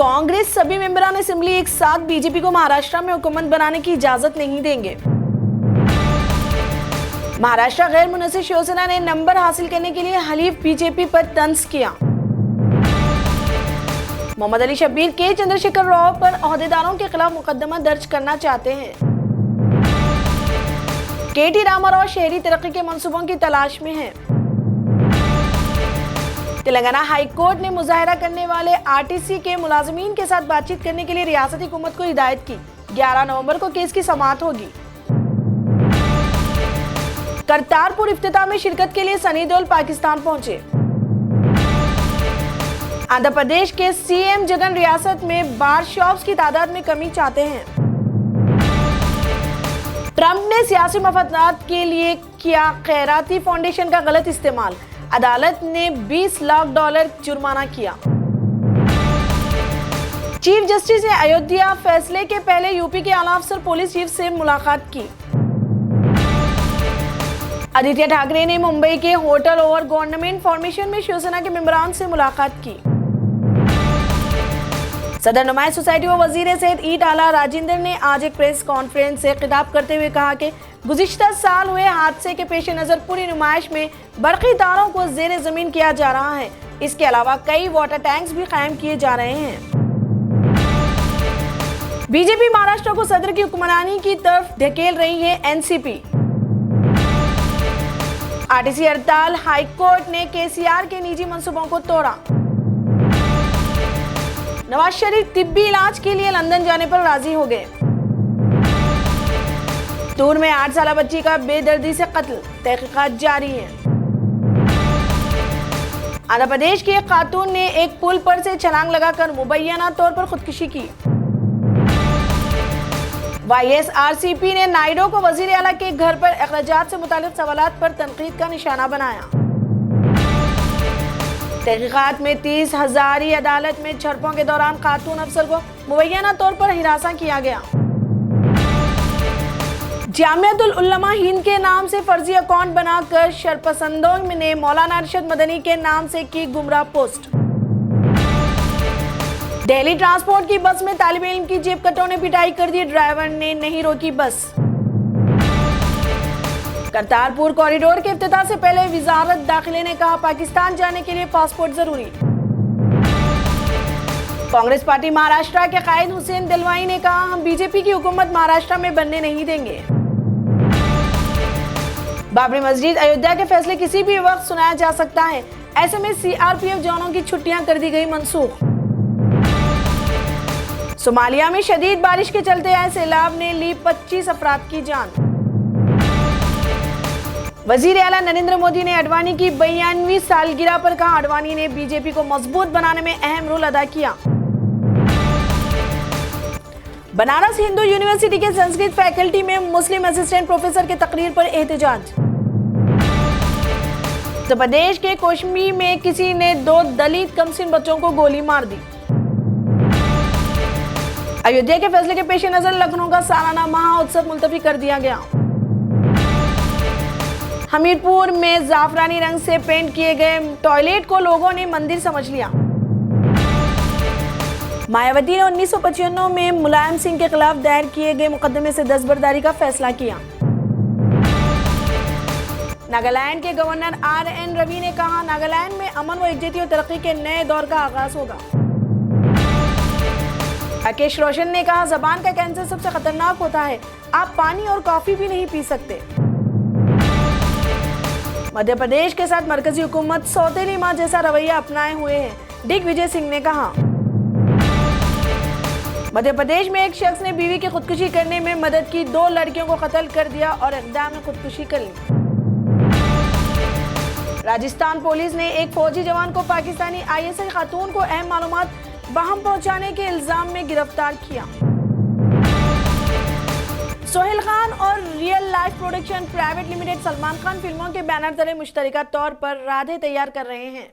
कांग्रेस सभी मेंबरान असेंबली एक साथ बीजेपी को महाराष्ट्र में हुकूमत बनाने की इजाजत नहीं देंगे। महाराष्ट्र गैर मुनसिब शिवसेना ने नंबर हासिल करने के लिए हलीफ बीजेपी पर तंज किया। मोहम्मद अली शब्बीर के चंद्रशेखर राव पर ओहदेदारों के खिलाफ मुकदमा दर्ज करना चाहते हैं। के.टी. रामाराव शहरी तरक्की के मंसूबों की तलाश में हैं। तेलंगाना हाई कोर्ट ने मुजाहरा करने वाले आरटीसी के मुलाजमीन के साथ बातचीत करने के लिए रियासती हुकूमत को हिदायत की। 11 नवंबर को केस की समाअत होगी। करतारपुर इफ्तिताह में शिरकत के लिए सनी देओल पाकिस्तान पहुंचे। आंध्र प्रदेश के सीएम जगन रियासत में बार शॉप्स की तादाद में कमी चाहते हैं। ट्रंप ने सियासी मफादात के लिए किया खैराती फाउंडेशन का गलत इस्तेमाल, अदालत ने $20 लाख जुर्माना किया। चीफ जस्टिस ने अयोध्या फैसले के पहले यूपी के आला अफसर पुलिस चीफ से मुलाकात की। आदित्य ठाकरे ने मुंबई के होटल ओवर गवर्नमेंट फॉर्मेशन में शिवसेना के मेंबरान से मुलाकात की। सदर नुमाइश सोसाइटी व वजीर सेहत ईट आला राजेंद्र ने आज एक प्रेस कॉन्फ्रेंस से खिताब करते हुए कहा कि गुज़िश्ता साल हुए हादसे के पेश नज़र पूरी नुमाइश में बरक़ी तारों को जेर ज़मीन किया जा रहा है। इसके अलावा कई वाटर टैंक्स भी कायम किए जा रहे हैं। बीजेपी महाराष्ट्र को सदर की हुक्मरानी की तरफ धकेल रही है। एनसीपी आरटीसी हड़ताल, हाईकोर्ट ने केसीआर के निजी मंसूबों को तोड़ा। नवाज शरीफ तिब्बी इलाज के लिए लंदन जाने पर राजी हो गए। तूर में 8 साल बच्ची का बेदर्दी से कत्ल, तहकीकात जारी है। आंध्र प्रदेश की एक खातून ने एक पुल पर से छलांग लगाकर मुबैना तौर पर खुदकुशी की। वाईएसआरसीपी ने नायडू को वजीर आला के घर पर अखराजात से मुतालिक सवालात पर तनकीद का निशाना बनाया। तहकीकात में 30,000 अदालत में झड़पों के दौरान खातून अफसर को मुबैना तौर पर हिरासा किया गया। जामियातुल उलमा हिंद के नाम से फर्जी अकाउंट बनाकर शरपसंदों ने मौलाना अरशद मदनी के नाम से की गुमराह पोस्ट। दिल्ली ट्रांसपोर्ट की बस में तालिब इल्म की जेब कटों ने पिटाई कर दी, ड्राइवर ने नहीं रोकी बस। करतारपुर कॉरिडोर के इफ्तिताह से पहले वजारत दाखिले ने कहा पाकिस्तान जाने के लिए पासपोर्ट जरूरी। कांग्रेस पार्टी महाराष्ट्र के कायद हुसैन दिलवाई ने कहा हम बीजेपी की हुकूमत महाराष्ट्र में बनने नहीं देंगे। बाबरी मस्जिद अयोध्या के फैसले किसी भी वक्त सुनाया जा सकता है, ऐसे में सीआरपीएफ जवानों की छुट्टियां कर दी गई मनसूख। सोमालिया में शदीद बारिश के चलते आए सैलाब ने ली 25 अफराद की जान। वजीर आला नरेंद्र मोदी ने अडवाणी की 92वीं सालगिरह पर कहा अडवाणी ने बीजेपी को मजबूत बनाने में अहम रोल अदा किया। बनारस हिंदू यूनिवर्सिटी के संस्कृत फैकल्टी में मुस्लिम असिस्टेंट प्रोफेसर के तकरीर पर एहतजाज। उत्तर प्रदेश के कौशंबी में किसी ने 2 दलित कमसिन बच्चों को गोली मार दी। अयोध्या के फैसले के पेश नजर लखनऊ का सालाना महाउत्सव मुलतवी कर दिया गया। हमीरपुर में जाफरानी रंग से पेंट किए गए टॉयलेट को लोगों ने मंदिर समझ लिया। मायावती ने 1995 में मुलायम सिंह के खिलाफ दायर किए गए मुकदमे से दस्तबरदारी का फैसला किया। नागालैंड के गवर्नर आर.एन. रवि ने कहा नागालैंड में अमन व एकजुटती और तरक्की के नए दौर का आगाज होगा। राकेश रोशन ने कहा जबान का कैंसर सबसे खतरनाक होता है, आप पानी और कॉफी भी नहीं पी सकते। मध्य प्रदेश के साथ मरकजी हुकूमत सौतेली मां जैसा रवैया अपनाए हुए है, दिग्विजय सिंह ने कहा। मध्य प्रदेश में एक शख्स ने बीवी की खुदकुशी करने में मदद की, 2 लड़कियों को कत्ल कर दिया और इक़दाम में खुदकुशी कर ली। राजस्थान पुलिस ने एक फौजी जवान को पाकिस्तानी आईएसआई खातून को अहम मालूमात बहम पहुंचाने के इल्जाम में गिरफ्तार किया। सोहेल खान और real life production private limited Salman Khan फिल्मों के बैनर तले मुश्तरका तौर पर राधे तैयार कर रहे हैं।